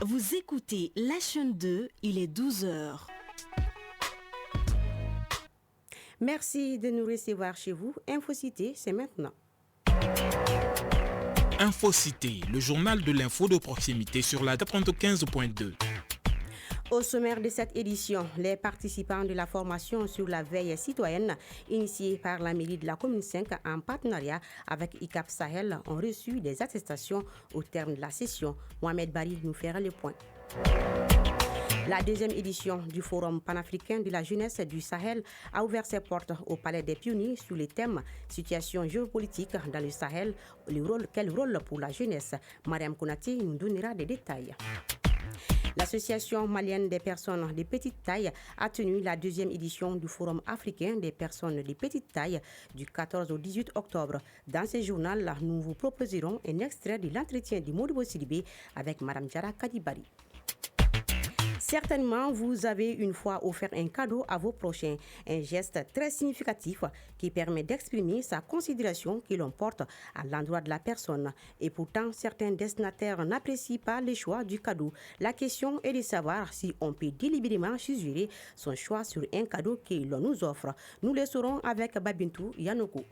Vous écoutez la chaîne 2, il est 12 heures. Merci de nous recevoir chez vous. InfoCité, c'est maintenant. InfoCité, le journal de l'info de proximité sur la 95.2. Au sommaire de cette édition, les participants de la formation sur la veille citoyenne initiée par la mairie de la commune 5 en partenariat avec ICAP Sahel ont reçu des attestations au terme de la session. Mohamed Bari nous fera le point. La deuxième édition du Forum panafricain de la jeunesse du Sahel a ouvert ses portes au Palais des Pionniers sur les thèmes situation géopolitique dans le Sahel, quel rôle pour la jeunesse. Mariam Konati nous donnera des détails. L'Association malienne des personnes de petite taille a tenu la deuxième édition du Forum africain des personnes de petite taille du 14 au 18 octobre. Dans ce journal, nous vous proposerons un extrait de l'entretien de Modibo Sidibé avec Mme Diara Kadibari. Certainement, vous avez une fois offert un cadeau à vos prochains, un geste très significatif qui permet d'exprimer sa considération que l'on porte à l'endroit de la personne. Et pourtant, certains destinataires n'apprécient pas le choix du cadeau. La question est de savoir si on peut délibérément suggérer son choix sur un cadeau que l'on nous offre. Nous le saurons avec Babintou Yanogo.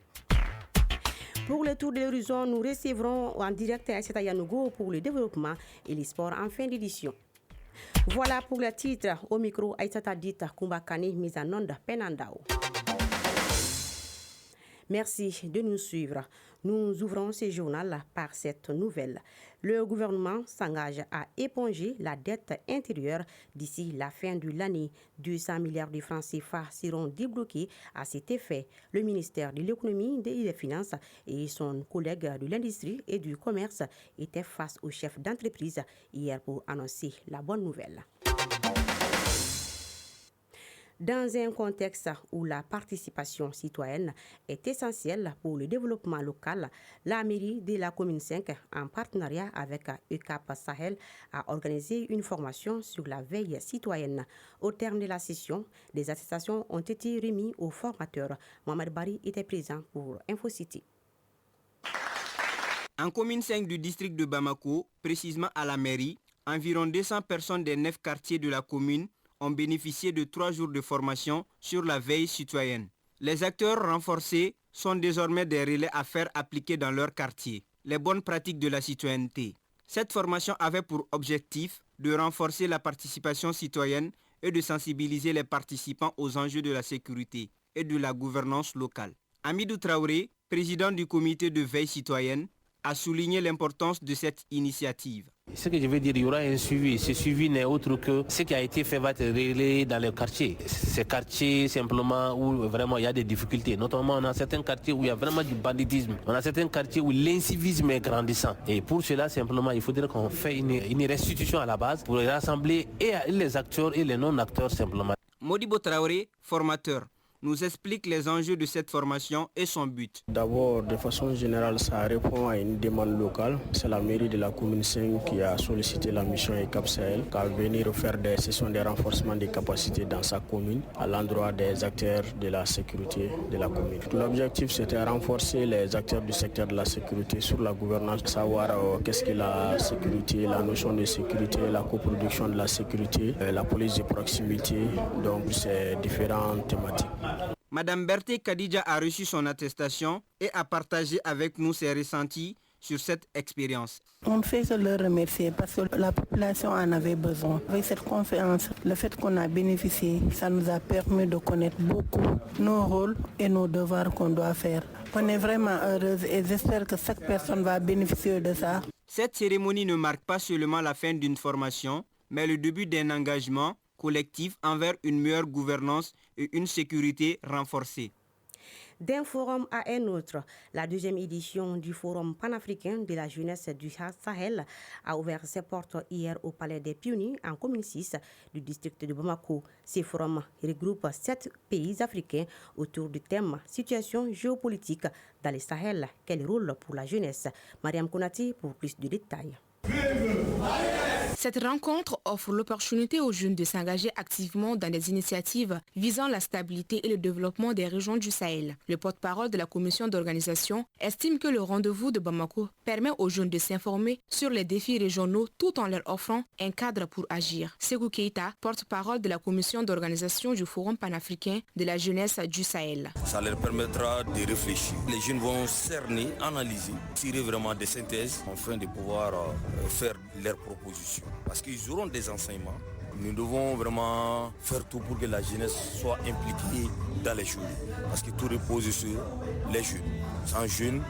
Pour le tour de l'horizon, nous recevrons en direct Aïssata Yanogo pour le développement et les sports en fin d'édition. Voilà pour le titre. Au micro, Aïssata Dita Kumbakani, mise en onde Penandao. Merci de nous suivre. Nous ouvrons ce journal par cette nouvelle. Le gouvernement s'engage à éponger la dette intérieure d'ici la fin de l'année. 200 milliards de francs CFA seront débloqués à cet effet. Le ministère de l'économie et des finances et son collègue de l'industrie et du commerce étaient face au chef d'entreprise hier pour annoncer la bonne nouvelle. Dans un contexte où la participation citoyenne est essentielle pour le développement local, la mairie de la commune 5, en partenariat avec ECAP Sahel, a organisé une formation sur la veille citoyenne. Au terme de la session, des attestations ont été remises aux formateurs. Mohamed Bari était présent pour InfoCity. En commune 5 du district de Bamako, précisément à la mairie, environ 200 personnes des 9 quartiers de la commune ont bénéficié de 3 jours de formation sur la veille citoyenne. Les acteurs renforcés sont désormais des relais à faire appliquer dans leur quartier les bonnes pratiques de la citoyenneté. Cette formation avait pour objectif de renforcer la participation citoyenne et de sensibiliser les participants aux enjeux de la sécurité et de la gouvernance locale. Amidou Traoré, président du comité de veille citoyenne, a souligné l'importance de cette initiative. Ce que je veux dire, il y aura un suivi. Ce suivi n'est autre que ce qui a été fait va être réglé dans les quartiers. Ces quartiers simplement où vraiment il y a des difficultés. Notamment on a certains quartiers où il y a vraiment du banditisme. On a certains quartiers où l'incivisme est grandissant. Et pour cela simplement il faudrait qu'on fasse une restitution à la base pour rassembler et les acteurs et les non-acteurs simplement. Modibo Traoré, formateur, nous explique les enjeux de cette formation et son but. D'abord, de façon générale, ça répond à une demande locale. C'est la mairie de la commune 5 qui a sollicité la mission ECAP Sahel qu'à venir faire des sessions de renforcement des capacités dans sa commune à l'endroit des acteurs de la sécurité de la commune. L'objectif, c'était renforcer les acteurs du secteur de la sécurité sur la gouvernance, savoir qu'est-ce que la sécurité, la notion de sécurité, la coproduction de la sécurité, la police de proximité, donc c'est différentes thématiques. Madame Berthe Kadija a reçu son attestation et a partagé avec nous ses ressentis sur cette expérience. On ne fait que le remercier parce que la population en avait besoin. Avec cette conférence, le fait qu'on a bénéficié, ça nous a permis de connaître beaucoup nos rôles et nos devoirs qu'on doit faire. On est vraiment heureuse et j'espère que chaque personne va bénéficier de ça. Cette cérémonie ne marque pas seulement la fin d'une formation, mais le début d'un engagement collectif envers une meilleure gouvernance et une sécurité renforcée. D'un forum à un autre, la deuxième édition du Forum panafricain de la jeunesse du Sahel a ouvert ses portes hier au Palais des Pionniers en commune 6 du district de Bamako. Ce forum regroupe 7 pays africains autour du thème situation géopolitique dans le Sahel. Quel rôle pour la jeunesse? Mariam Konati pour plus de détails. Cette rencontre offre l'opportunité aux jeunes de s'engager activement dans des initiatives visant la stabilité et le développement des régions du Sahel. Le porte-parole de la commission d'organisation estime que le rendez-vous de Bamako permet aux jeunes de s'informer sur les défis régionaux tout en leur offrant un cadre pour agir. Ségou Keïta, porte-parole de la commission d'organisation du Forum panafricain de la jeunesse du Sahel. Ça leur permettra de réfléchir. Les jeunes vont cerner, analyser, tirer vraiment des synthèses afin de pouvoir faire leurs propositions. Parce qu'ils auront des enseignements. Nous devons vraiment faire tout pour que la jeunesse soit impliquée dans les choses. Parce que tout repose sur les jeunes. Sans jeunes,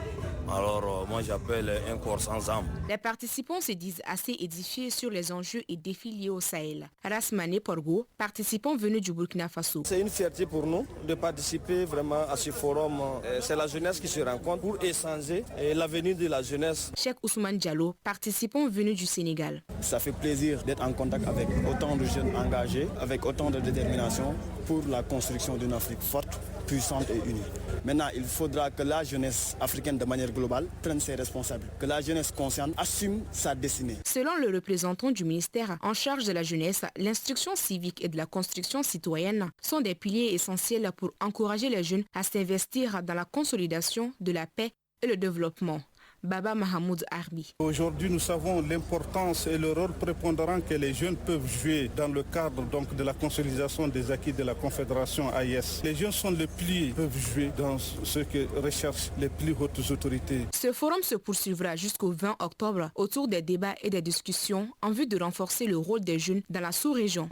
alors moi j'appelle un corps sans âme. Les participants se disent assez édifiés sur les enjeux et défis liés au Sahel. Rasmane Porgo, participant venu du Burkina Faso. C'est une fierté pour nous de participer vraiment à ce forum. C'est la jeunesse qui se rencontre pour échanger l'avenir de la jeunesse. Cheikh Ousmane Diallo, participant venu du Sénégal. Ça fait plaisir d'être en contact avec autant de jeunes engagés, avec autant de détermination pour la construction d'une Afrique forte, puissante et unie. Maintenant, il faudra que la jeunesse africaine de manière globale prenne ses responsabilités, que la jeunesse consciente assume sa destinée. Selon le représentant du ministère en charge de la jeunesse, l'instruction civique et de la construction citoyenne sont des piliers essentiels pour encourager les jeunes à s'investir dans la consolidation de la paix et le développement. Baba Mahamoud Arbi. Aujourd'hui, nous savons l'importance et le rôle prépondérant que les jeunes peuvent jouer dans le cadre de la consolidation des acquis de la Confédération AES. Les jeunes sont les piliers, peuvent jouer dans ce que recherchent les plus hautes autorités. Ce forum se poursuivra jusqu'au 20 octobre autour des débats et des discussions en vue de renforcer le rôle des jeunes dans la sous-région.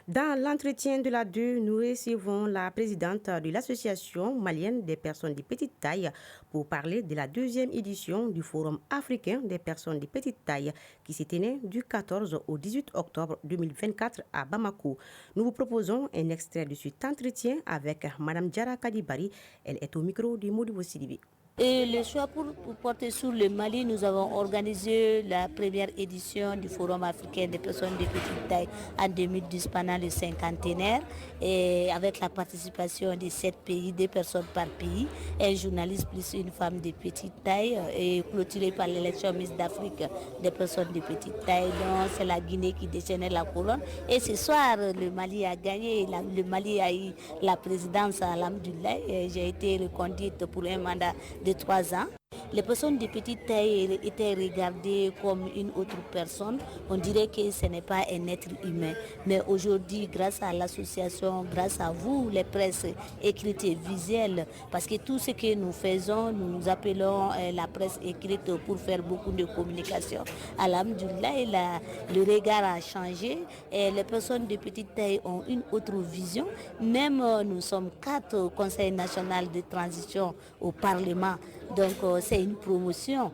Dans l'entretien de la 2, nous recevons la présidente de l'Association malienne des personnes de petite taille pour parler de la 2e édition du Forum africain des personnes de petite taille qui s'est tenue du 14 au 18 octobre 2024 à Bamako. Nous vous proposons un extrait de cet entretien avec Mme Diara Kadibari. Elle est au micro du Modibo Sidibé. Et le choix pour porter sur le Mali, nous avons organisé la première édition du Forum africain des personnes de petite taille en 2010 pendant le cinquantenaire et avec la participation de 7 pays, 2 personnes par pays, un journaliste plus une femme de petite taille et clôturé par l'élection Miss d'Afrique des personnes de petite taille. Donc c'est la Guinée qui détenait la couronne et ce soir le Mali a gagné, le Mali a eu la présidence à Alhamdoulilah et j'ai été reconduite pour un mandat de 3 ans. Les personnes de petite taille étaient regardées comme une autre personne. On dirait que ce n'est pas un être humain. Mais aujourd'hui, grâce à l'association, grâce à vous, les presses écrites et visuelles, parce que tout ce que nous faisons, nous appelons la presse écrite pour faire beaucoup de communication. Alhamdoulilah, le regard a changé et les personnes de petite taille ont une autre vision. Même nous sommes 4 au Conseil national de transition au Parlement. Donc c'est une promotion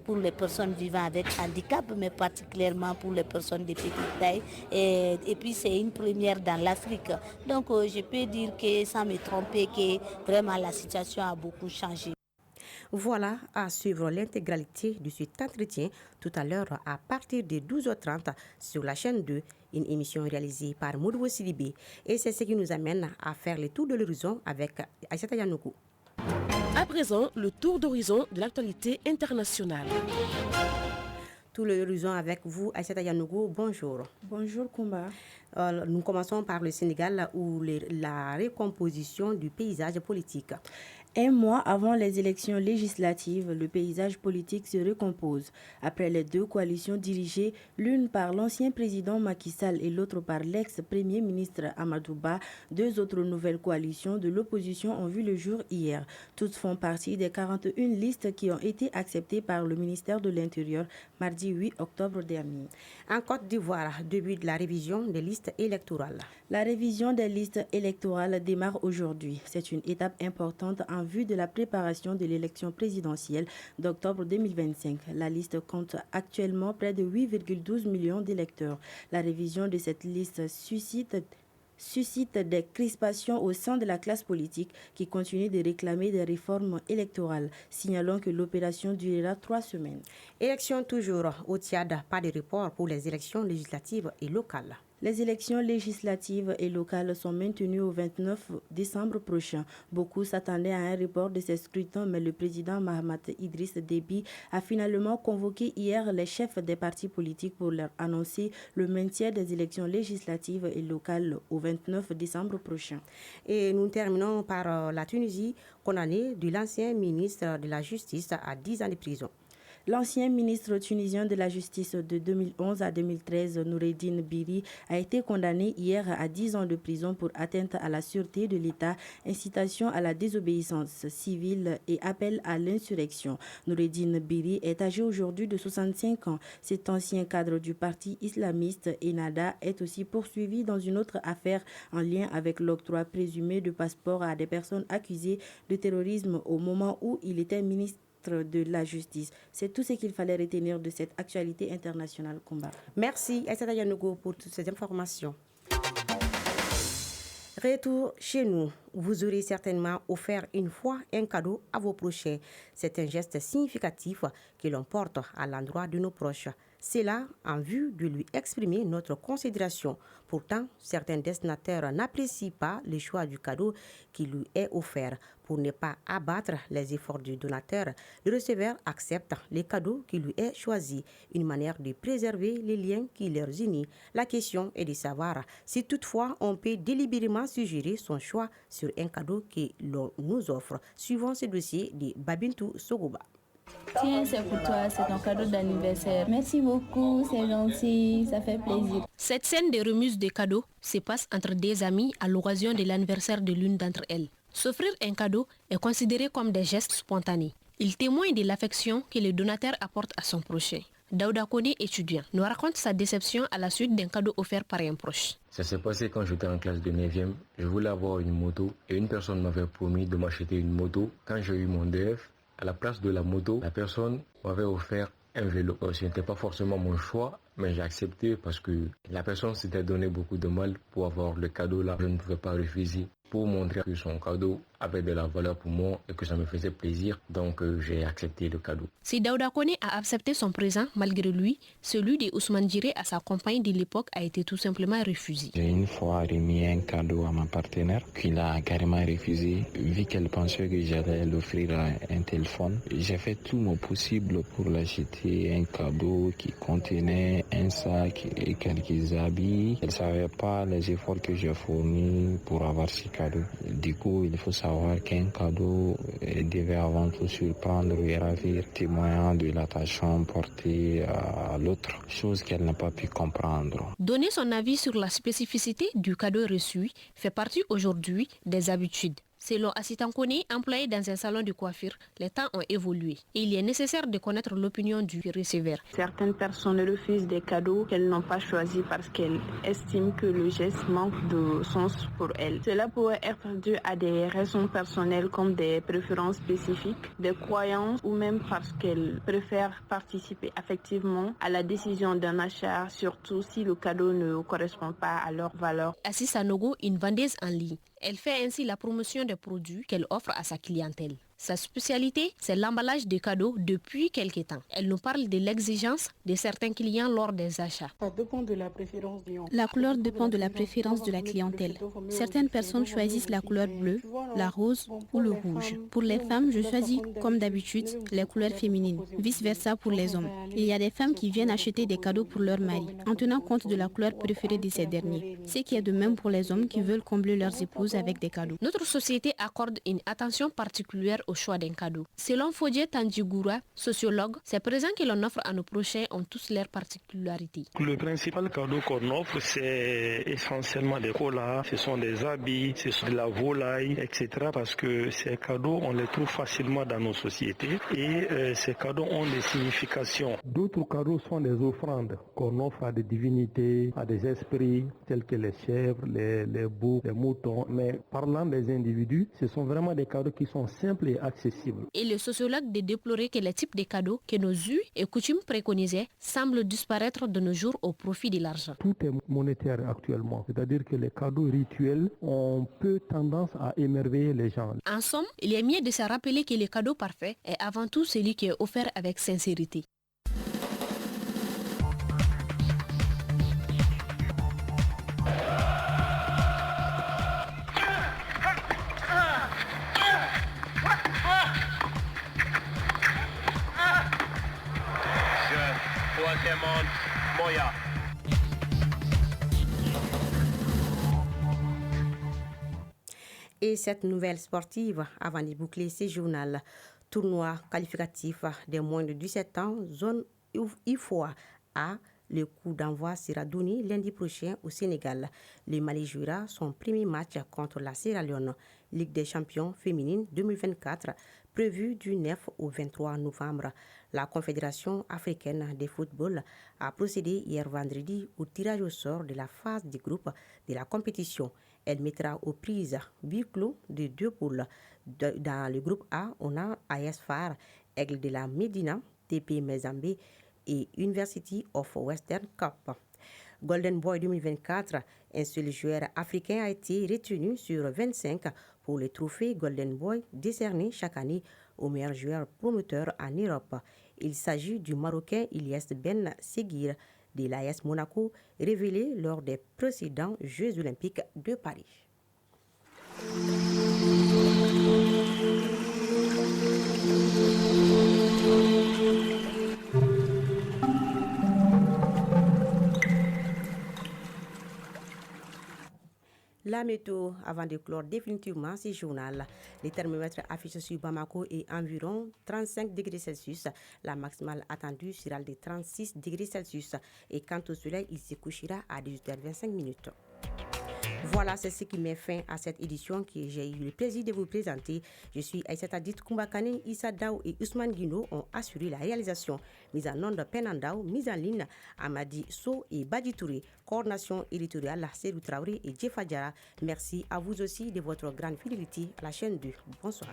pour les personnes vivant avec handicap, mais particulièrement pour les personnes de petite taille. Et puis c'est une première dans l'Afrique. Donc je peux dire que sans me tromper que vraiment la situation a beaucoup changé. Voilà, à suivre l'intégralité de cet entretien tout à l'heure à partir de 12h30 sur la chaîne 2, une émission réalisée par Modibo Sidibé. Et c'est ce qui nous amène à faire le tour de l'horizon avec Aïssata Yanoukou. À présent, le tour d'horizon de l'actualité internationale. Tout l'horizon avec vous, Aïssata Yanoukou. Bonjour. Bonjour, Koumba. Nous commençons par le Sénégal où la recomposition du paysage politique. Un mois avant les élections législatives, le paysage politique se recompose. Après les 2 coalitions dirigées, l'une par l'ancien président Macky Sall et l'autre par l'ex-premier ministre Amadou Ba, 2 autres nouvelles coalitions de l'opposition ont vu le jour hier. Toutes font partie des 41 listes qui ont été acceptées par le ministère de l'Intérieur mardi 8 octobre dernier. En Côte d'Ivoire, début de la révision des listes électorales. La révision des listes électorales démarre aujourd'hui. C'est une étape importante en vue de la préparation de l'élection présidentielle d'octobre 2025. La liste compte actuellement près de 8,12 millions d'électeurs. La révision de cette liste suscite des crispations au sein de la classe politique qui continue de réclamer des réformes électorales. Signalons que l'opération durera 3 semaines. Élections toujours au Tchad, pas de report pour les élections législatives et locales. Les élections législatives et locales sont maintenues au 29 décembre prochain. Beaucoup s'attendaient à un report de ces scrutins, mais le président Mahamat Idriss Déby a finalement convoqué hier les chefs des partis politiques pour leur annoncer le maintien des élections législatives et locales au 29 décembre prochain. Et nous terminons par la Tunisie, condamnée de l'ancien ministre de la Justice à 10 ans de prison. L'ancien ministre tunisien de la Justice de 2011 à 2013, Noureddine Biri, a été condamné hier à 10 ans de prison pour atteinte à la sûreté de l'État, incitation à la désobéissance civile et appel à l'insurrection. Noureddine Biri est âgé aujourd'hui de 65 ans. Cet ancien cadre du parti islamiste Ennahda est aussi poursuivi dans une autre affaire en lien avec l'octroi présumé de passeports à des personnes accusées de terrorisme au moment où il était ministre de la Justice. C'est tout ce qu'il fallait retenir de cette actualité internationale combat. Merci Aïssata Yanogo pour toutes ces informations. Retour chez nous. Vous aurez certainement offert une fois un cadeau à vos prochains. C'est un geste significatif que l'on porte à l'endroit de nos proches. C'est là en vue de lui exprimer notre considération. Pourtant, certains destinataires n'apprécient pas le choix du cadeau qui lui est offert. Pour ne pas abattre les efforts du donateur, le receveur accepte les cadeaux qui lui est choisi, une manière de préserver les liens qui les unissent. La question est de savoir si toutefois on peut délibérément suggérer son choix sur un cadeau que l'on nous offre, suivant ce dossier de Babintou Sogoba. Tiens, c'est pour toi, c'est ton cadeau d'anniversaire. Merci beaucoup, c'est gentil, ça fait plaisir. Cette scène de remise de cadeaux se passe entre des amis à l'occasion de l'anniversaire de l'une d'entre elles. S'offrir un cadeau est considéré comme des gestes spontanés. Il témoigne de l'affection que le donateur apporte à son prochain. Daouda Kone, étudiant, nous raconte sa déception à la suite d'un cadeau offert par un proche. Ça s'est passé quand j'étais en classe de 9e. Je voulais avoir une moto et une personne m'avait promis de m'acheter une moto. Quand j'ai eu mon DF, à la place de la moto, la personne m'avait offert un vélo. Ce n'était pas forcément mon choix, mais j'ai accepté parce que la personne s'était donné beaucoup de mal pour avoir le cadeau là. Je ne pouvais pas refuser pour montrer que son cadeau avait de la valeur pour moi et que ça me faisait plaisir. Donc j'ai accepté le cadeau. Si Daouda Kone a accepté son présent, malgré lui, celui de Ousmane Djiré à sa compagne de l'époque a été tout simplement refusé. J'ai une fois remis un cadeau à ma partenaire qu'il a carrément refusé. Vu qu'elle pensait que j'allais l'offrir un téléphone, j'ai fait tout mon possible pour l'acheter un cadeau qui contenait un sac et quelques habits. Elle ne savait pas les efforts que j'ai fournis pour avoir ce cadeau. Du coup, il faut savoir qu'un cadeau devait avant tout surprendre et ravir, témoignant de l'attachement porté à l'autre, chose qu'elle n'a pas pu comprendre. Donner son avis sur la spécificité du cadeau reçu fait partie aujourd'hui des habitudes. Selon Assitan Kone, employé dans un salon de coiffure, les temps ont évolué et il est nécessaire de connaître l'opinion du receveur. Certaines personnes refusent des cadeaux qu'elles n'ont pas choisis parce qu'elles estiment que le geste manque de sens pour elles. Cela pourrait être dû à des raisons personnelles comme des préférences spécifiques, des croyances ou même parce qu'elles préfèrent participer affectivement à la décision d'un achat, surtout si le cadeau ne correspond pas à leurs valeurs. Assis Sanogo, une vendeuse en ligne. Elle fait ainsi la promotion des produits qu'elle offre à sa clientèle. Sa spécialité, c'est l'emballage de cadeaux depuis quelques temps. Elle nous parle de l'exigence de certains clients lors des achats. Ça dépend de la préférence du La couleur dépend de la préférence de la clientèle. Certaines personnes choisissent la couleur bleue, la rose ou le rouge. Pour les femmes, je choisis, comme d'habitude, les couleurs féminines. Vice-versa pour les hommes. Il y a des femmes qui viennent acheter des cadeaux pour leur mari, en tenant compte de la couleur préférée de ces derniers. Ce qui est de même pour les hommes qui veulent combler leurs épouses avec des cadeaux. Notre société accorde une attention particulière au choix d'un cadeau. Selon Fodje Tandjigoura, sociologue, ces présents que l'on offre à nos prochains ont tous leurs particularités. Le principal cadeau qu'on offre, c'est essentiellement des colas, ce sont des habits, ce sont de la volaille, etc. Parce que ces cadeaux, on les trouve facilement dans nos sociétés et ces cadeaux ont des significations. D'autres cadeaux sont des offrandes qu'on offre à des divinités, à des esprits, tels que les chèvres, les boucs, les moutons. Mais parlant des individus, ce sont vraiment des cadeaux qui sont simples et accessibles. Et le sociologue de déplorer que les types de cadeaux que nos us et coutumes préconisaient semblent disparaître de nos jours au profit de l'argent. Tout est monétaire actuellement, c'est-à-dire que les cadeaux rituels ont peu tendance à émerveiller les gens. En somme, il est mieux de se rappeler que le cadeau parfait est avant tout celui qui est offert avec sincérité. Moya. Et cette nouvelle sportive, avant de boucler ces journaux, tournoi qualificatif des moins de 17 ans, zone IFOA A. Le coup d'envoi sera donné lundi prochain au Sénégal. Le Mali jouera son premier match contre la Sierra Leone. Ligue des champions féminine 2024, prévue du 9 au 23 novembre. La Confédération africaine de football a procédé hier vendredi au tirage au sort de la phase de groupe de la compétition. Elle mettra aux prises 8 clos de 2 poules. Dans le groupe A, on a AS FAR, Aigle de la Médina, TP Mezambe et University of Western Cape. Golden Boy 2024, un seul joueur africain a été retenu sur 25 pour le trophée Golden Boy décerné chaque année au meilleur joueur promoteur en Europe. Il s'agit du Marocain Ilyes Ben Seguir de l'AS Monaco, révélé lors des précédents Jeux olympiques de Paris. La météo, avant de clore définitivement ce journal, les thermomètres affichent sur Bamako est environ 35 degrés Celsius. La maximale attendue sera de 36 degrés Celsius. Et quant au soleil, il se couchera à 18h25. Voilà, c'est ce qui met fin à cette édition que j'ai eu le plaisir de vous présenter. Je suis Aïssata Dit Koumbakane, Issa Daou et Ousmane Guino ont assuré la réalisation. Mise en onde Penandao, mise en ligne Amadi So et Badi Touré. Coordination éditoriale Serou Traoré et Djefa Diara. Merci à vous aussi de votre grande fidélité à la chaîne 2. Bonsoir.